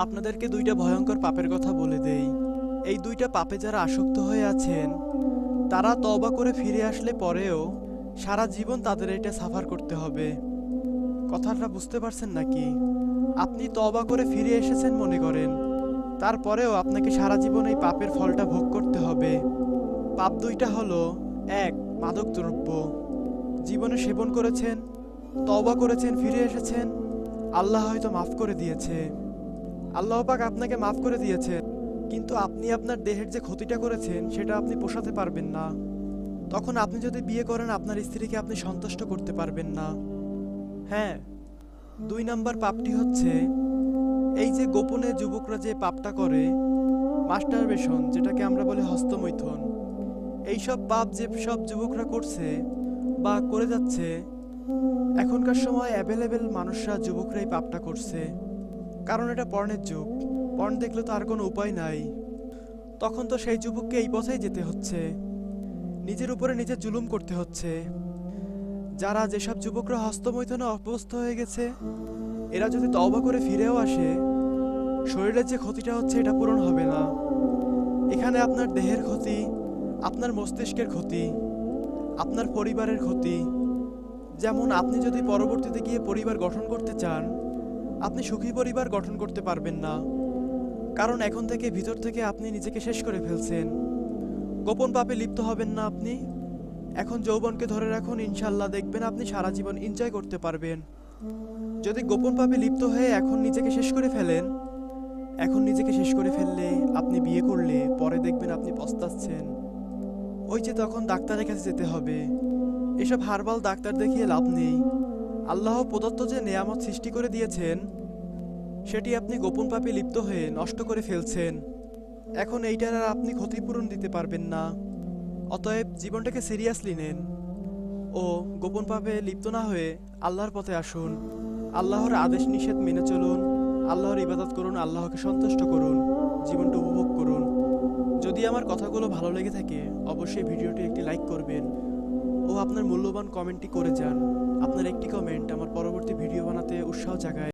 আপনাদেরকে দুইটা ভয়ঙ্কর পাপের কথা বলে দেই। এই দুইটা পাপে যারা আসক্ত হয়ে আছেন, তারা তওবা করে ফিরে আসলে পরেও সারা জীবন তাদের এটা সাফার করতে হবে। কথাটা বুঝতে পারছেন নাকি? আপনি তওবা করে ফিরে এসেছেন মনে করেন, তারপরেও আপনাকে সারা জীবন এই পাপের ফলটা ভোগ করতে হবে। পাপ দুইটা হলো: এক, মাদকদ্রব্য। জীবনে সেবন করেছেন, তওবা করেছেন, ফিরে এসেছেন, আল্লাহ হয়তো মাফ করে দিয়েছে, আল্লাহ পাক আপনাকে মাফ করে দিয়েছে, কিন্তু আপনি আপনার দেহের যে ক্ষতিটা করেছেন সেটা আপনি পোষাতে পারবেন না। তখন আপনি যদি বিয়ে করেন, আপনার স্ত্রীকে আপনি সন্তুষ্ট করতে পারবেন না। হ্যাঁ, দুই নাম্বার পাপটি হচ্ছে এই যে গোপনে যুবকরা যে পাপটা করে, মাস্টারবেশন, যেটাকে আমরা বলি হস্তমৈথুন। এইসব পাপ যে সব যুবকরা করছে বা করে যাচ্ছে, এখনকার সময় অ্যাভেলেবেল মানুষরা যুবকরাই পাপটা করছে। কারণ এটা পর্নের যুগ, পর্ন দেখলে তো আর কোনো উপায় নাই। তখন তো সেই যুবককে এই পথেই যেতে হচ্ছে, নিজের উপরে নিজে জুলুম করতে হচ্ছে। যারা যেসব যুবকরা হস্তমৈথুনে অভ্যস্ত হয়ে গেছে, এরা যদি তওবা করে ফিরেও আসে, শরীরের যে ক্ষতিটা হচ্ছে এটা পূরণ হবে না। এখানে আপনার দেহের ক্ষতি, আপনার মস্তিষ্কের ক্ষতি, আপনার পরিবারের ক্ষতি। যেমন আপনি যদি পরবর্তীতে গিয়ে পরিবার গঠন করতে চান, আপনি সুখী পরিবার গঠন করতে পারবেন না। কারণ এখন থেকে ভিতর থেকে আপনি নিজেকে শেষ করে ফেলছেন। গোপন পাপে লিপ্ত হবেন না আপনি। এখন যৌবনকে ধরে রাখুন, ইনশাল্লাহ দেখবেন আপনি সারা জীবন এনজয় করতে পারবেন। যদি গোপন পাপে লিপ্ত হয়ে এখন নিজেকে শেষ করে ফেলেন, এখন নিজেকে শেষ করে ফেললে আপনি বিয়ে করলে পরে দেখবেন আপনি পস্তাচ্ছেন। ওই যে তখন ডাক্তারের কাছে যেতে হবে। এসব হারবাল ডাক্তার দেখিয়ে লাভ নেই। আল্লাহ প্রদত্ত যে নেয়ামত সৃষ্টি করে দিয়েছেন, সেটি আপনি গোপন পাপে লিপ্ত হয়ে নষ্ট করে ফেলছেন। এখন এইটার আর আপনি ক্ষতিপূরণ দিতে পারবেন না। অতএব জীবনটাকে সিরিয়াসলি নেন ও গোপন পাপে লিপ্ত না হয়ে আল্লাহর পথে আসুন। আল্লাহর আদেশ নিষেধ মেনে চলুন, আল্লাহর ইবাদত করুন, আল্লাহকে সন্তুষ্ট করুন, জীবনটা উপভোগ করুন। যদি আমার কথাগুলো ভালো লেগে থাকে, অবশ্যই ভিডিওটি একটি লাইক করবেন ও আপনার মূল্যবান কমেন্টটি করে যান। আপনার একটি কমেন্ট আমার পরবর্তী ভিডিও বানাতে উৎসাহ জাগায়।